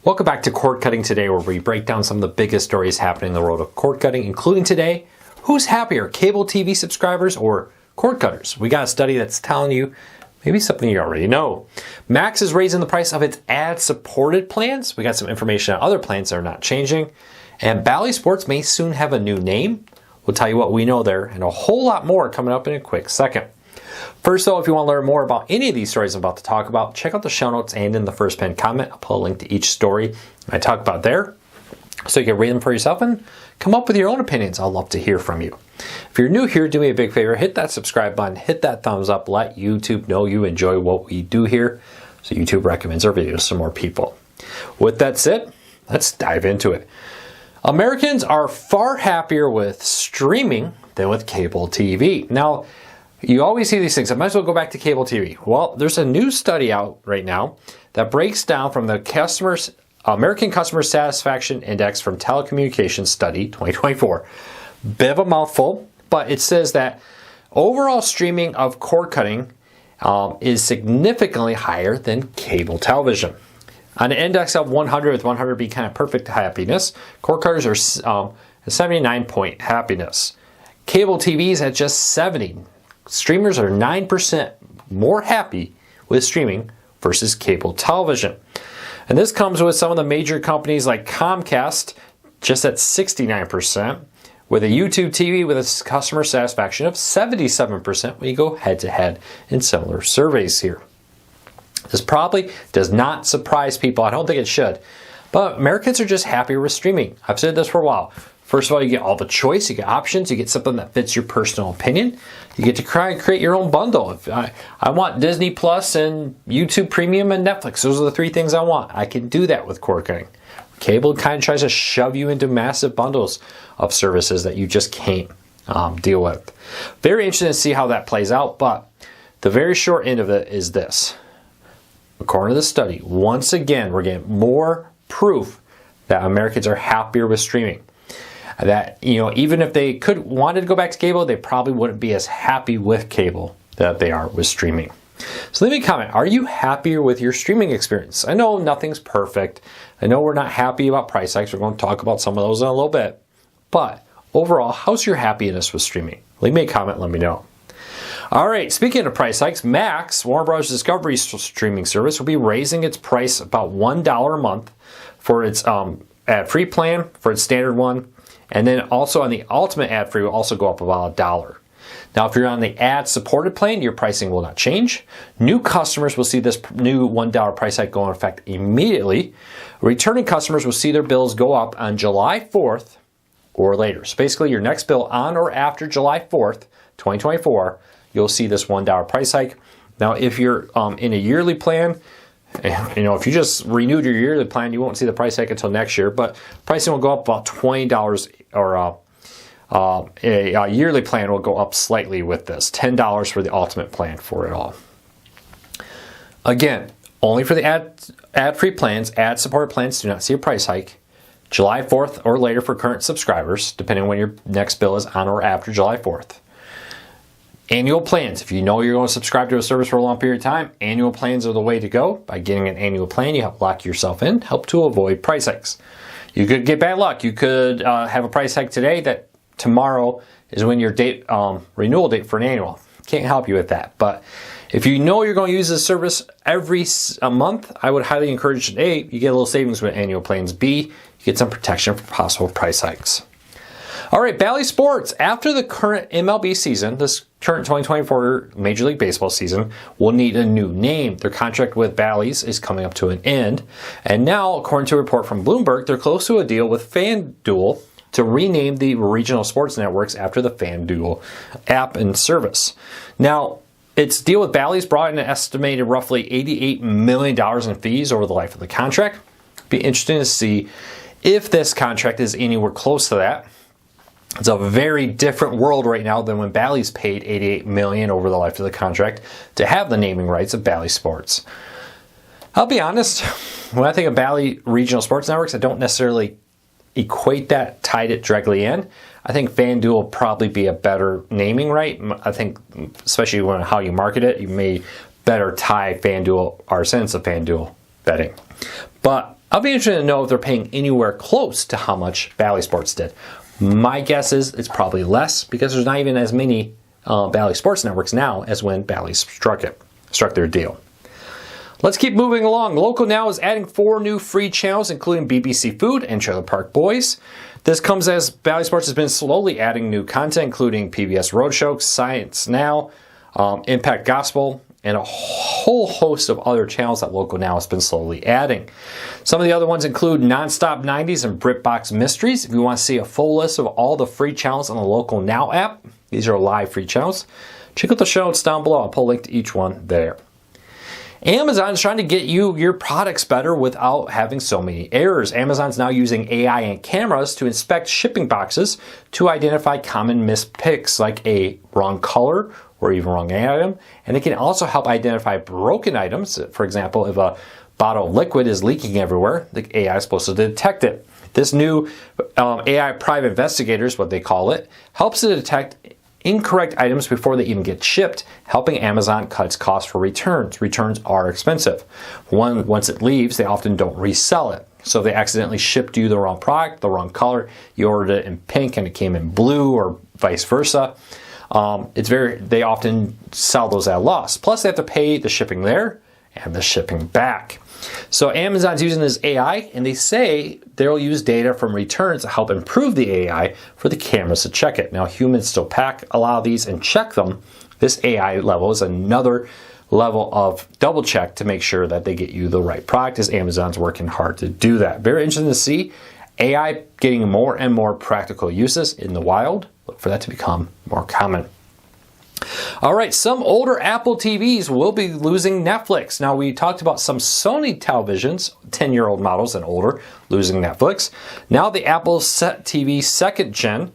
Welcome back to Cord Cutting Today, where we break down some of the biggest stories happening in the world of cord cutting, including today, who's happier, cable TV subscribers or cord cutters? We got a study that's telling you maybe something you already know. Max is raising the price of its ad-supported plans. We got some information on other plans that are not changing. And Bally Sports may soon have a new name. We'll tell you what we know there and a whole lot more coming up in a quick second. First though, if you want to learn more about any of these stories I'm about to talk about, check out the show notes and in the first pinned comment. I'll put a link to each story I talk about there so you can read them for yourself and come up with your own opinions. I'd love to hear from you. If you're new here, do me a big favor, hit that subscribe button, hit that thumbs up, let YouTube know you enjoy what we do here so YouTube recommends our videos to more people. With that said, let's dive into it. Americans are far happier with streaming than with cable TV. Now, you always see these things. I might as well go back to cable TV. Well, there's a new study out right now that breaks down from the American Customer Satisfaction Index from Telecommunications Study 2024. Bit of a mouthful, but it says that overall streaming of cord cutting is significantly higher than cable television. On an index of 100, with 100 being kind of perfect happiness, cord cutters are 79-point happiness. Cable TVs at just 70. Streamers are 9% more happy with streaming versus cable television. And this comes with some of the major companies like Comcast, just at 69%, with a YouTube TV with a customer satisfaction of 77% when you go head-to-head in similar surveys here. This probably does not surprise people. I don't think it should. But Americans are just happier with streaming. I've said this for a while. First of all, you get all the choice, you get options, you get something that fits your personal opinion. You get to create your own bundle. If I want Disney Plus and YouTube Premium and Netflix. Those are the three things I want. I can do that with cord cutting. Cable kind of tries to shove you into massive bundles of services that you just can't deal with. Very interesting to see how that plays out, but the very short end of it is this. According to the study, once again, we're getting more proof that Americans are happier with streaming. That, even if they wanted to go back to cable, they probably wouldn't be as happy with cable that they are with streaming. So leave me a comment. Are you happier with your streaming experience? I know nothing's perfect. I know we're not happy about price hikes. We're going to talk about some of those in a little bit. But overall, how's your happiness with streaming? Leave me a comment. Let me know. All right, speaking of price hikes, Max, Warner Bros. Discovery streaming service, will be raising its price about $1 a month for its ad-free plan, for its standard one. And then also on the ultimate ad-free will also go up about $1. Now, if you're on the ad-supported plan, your pricing will not change. New customers will see this new $1 price hike go into effect immediately. Returning customers will see their bills go up on July 4th or later. So basically, your next bill on or after July 4th, 2024, you'll see this $1 price hike. Now, if you're in a yearly plan, if you just renewed your yearly plan, you won't see the price hike until next year, but pricing will go up about $20, or a yearly plan will go up slightly with this. $10 for the ultimate plan for it all. Again, only for the ad-free plans. Ad-supported plans do not see a price hike. July 4th or later for current subscribers, depending on when your next bill is on or after July 4th. Annual plans. If you know you're going to subscribe to a service for a long period of time, annual plans are the way to go. By getting an annual plan, you help lock yourself in, help to avoid price hikes. You could get bad luck. You could have a price hike today that tomorrow is when your renewal date for an annual. Can't help you with that. But if you know you're going to use this service every month, I would highly encourage, A, you get a little savings with annual plans. B, you get some protection for possible price hikes. All right, Bally Sports. After the current MLB season, this current 2024 Major League Baseball season, will need a new name. Their contract with Bally's is coming up to an end. And now, according to a report from Bloomberg, they're close to a deal with FanDuel to rename the regional sports networks after the FanDuel app and service. Now, its deal with Bally's brought in an estimated roughly $88 million in fees over the life of the contract. Be interesting to see if this contract is anywhere close to that. It's a very different world right now than when Bally's paid $88 million over the life of the contract to have the naming rights of Bally Sports. I'll be honest, when I think of Bally Regional Sports Networks, I don't necessarily equate that, tied it directly in. I think FanDuel will probably be a better naming right. I think, especially when how you market it, you may better tie FanDuel, our sense of FanDuel betting. But I'll be interested to know if they're paying anywhere close to how much Bally Sports did. My guess is it's probably less because there's not even as many Bally Sports networks now as when Bally struck their deal. Let's keep moving along. Local Now is adding 4 new free channels, including BBC Food and Trailer Park Boys. This comes as Bally Sports has been slowly adding new content, including PBS Roadshow, Science Now, Impact Gospel, and a whole host of other channels that Local Now has been slowly adding. Some of the other ones include Nonstop 90s and BritBox Mysteries. If you want to see a full list of all the free channels on the Local Now app, these are live free channels. Check out the show notes down below. I'll put a link to each one there. Amazon is trying to get you your products better without having so many errors. Amazon's now using AI and cameras to inspect shipping boxes to identify common mispicks like a wrong color or even wrong item. And it can also help identify broken items. For example, if a bottle of liquid is leaking everywhere, the AI is supposed to detect it. This new AI Private Investigators, what they call it, helps to detect incorrect items before they even get shipped, helping Amazon cut its costs for returns. Returns are expensive. Once it leaves, they often don't resell it. So if they accidentally shipped you the wrong product, the wrong color, you ordered it in pink and it came in blue or vice versa, they often sell those at a loss. Plus they have to pay the shipping there and the shipping back. So Amazon's using this AI, and they say they'll use data from returns to help improve the AI for the cameras to check it. Now, humans still pack a lot of these and check them. This AI level is another level of double check to make sure that they get you the right product, as Amazon's working hard to do that. Very interesting to see AI getting more and more practical uses in the wild. Look for that to become more common. All right, some older Apple TVs will be losing Netflix. Now, we talked about some Sony televisions, 10-year-old models and older, losing Netflix. Now, the Apple TV 2nd gen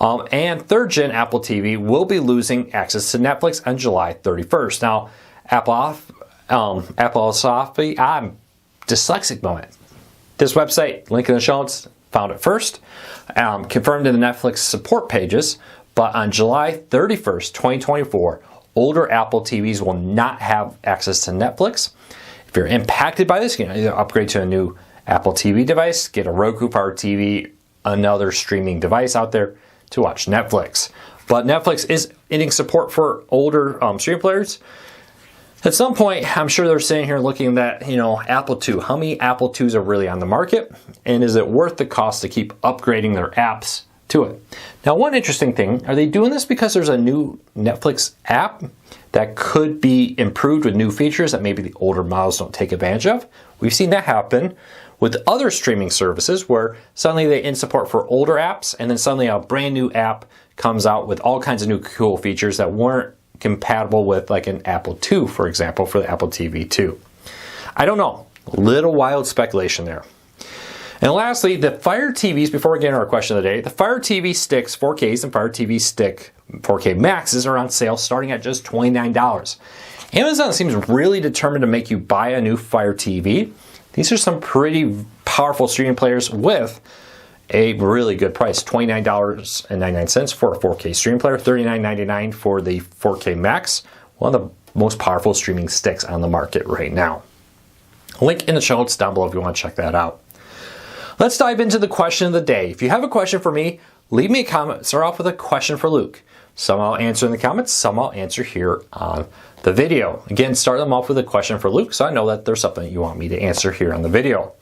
and 3rd gen Apple TV will be losing access to Netflix on July 31st. Now, Apple I'm dyslexic moment. This website, link in the show notes, found it first, confirmed in the Netflix support pages. But on July 31st, 2024, older Apple TVs will not have access to Netflix. If you're impacted by this, you can either upgrade to a new Apple TV device, get a Roku Fire TV, another streaming device out there to watch Netflix. But Netflix is ending support for older streaming players. At some point, I'm sure they're sitting here looking at, Apple II. How many Apple IIs are really on the market? And is it worth the cost to keep upgrading their apps to it? Now, one interesting thing, are they doing this because there's a new Netflix app that could be improved with new features that maybe the older models don't take advantage of? We've seen that happen with other streaming services where suddenly they end support for older apps and then suddenly a brand new app comes out with all kinds of new cool features that weren't compatible with like an Apple II, for example, for the Apple TV 2. I don't know. A little wild speculation there. And lastly, the Fire TVs, before we get into our question of the day, the Fire TV Sticks 4Ks and Fire TV Stick 4K Maxes are on sale starting at just $29. Amazon seems really determined to make you buy a new Fire TV. These are some pretty powerful streaming players with a really good price, $29.99 for a 4K streaming player, $39.99 for the 4K Max, one of the most powerful streaming sticks on the market right now. Link in the show notes down below if you want to check that out. Let's dive into the question of the day. If you have a question for me, leave me a comment. Start off with a question for Luke. Some I'll answer in the comments, some I'll answer here on the video. Again, start them off with a question for Luke so I know that there's something you want me to answer here on the video.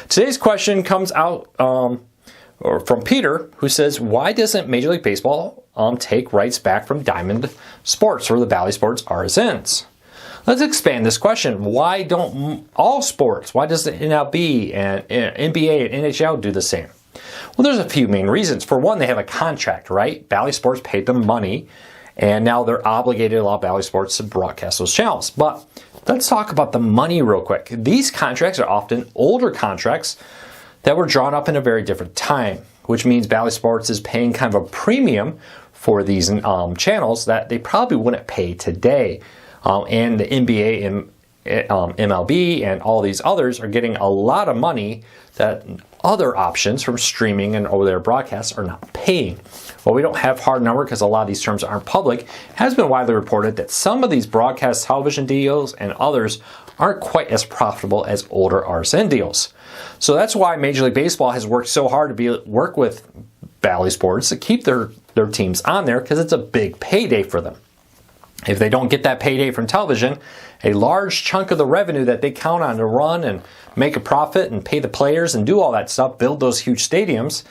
Today's question comes out from Peter, who says, why doesn't Major League Baseball take rights back from Diamond Sports or the Bally Sports RSNs? Let's expand this question. Why don't all sports, why does the MLB and NBA and NHL do the same? Well, there's a few main reasons. For one, they have a contract, right? Bally Sports paid them money, and now they're obligated to allow Bally Sports to broadcast those channels. But let's talk about the money real quick. These contracts are often older contracts that were drawn up in a very different time, which means Bally Sports is paying kind of a premium for these channels that they probably wouldn't pay today. And the NBA and MLB and all these others are getting a lot of money that other options from streaming and over-the-air broadcasts are not paying. While we don't have hard number because a lot of these terms aren't public, it has been widely reported that some of these broadcast television deals and others aren't quite as profitable as older RSN deals. So that's why Major League Baseball has worked so hard to work with Bally Sports to keep their teams on there, because it's a big payday for them. If they don't get that payday from television, a large chunk of the revenue that they count on to run and make a profit and pay the players and do all that stuff, build those huge stadiums,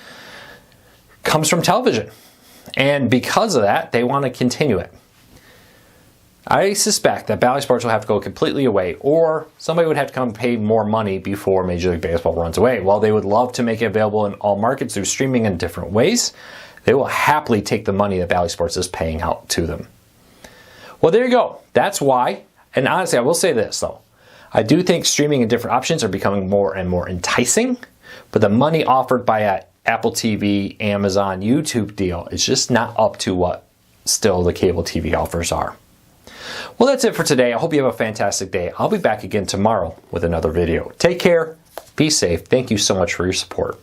comes from television. And because of that, they want to continue it. I suspect that Bally Sports will have to go completely away, or somebody would have to come pay more money before Major League Baseball runs away. While they would love to make it available in all markets through streaming in different ways, they will happily take the money that Bally Sports is paying out to them. Well, there you go. That's why. And honestly, I will say this, though. I do think streaming and different options are becoming more and more enticing, but the money offered by an Apple TV, Amazon, YouTube deal is just not up to what still the cable TV offers are. Well, that's it for today. I hope you have a fantastic day. I'll be back again tomorrow with another video. Take care. Be safe. Thank you so much for your support.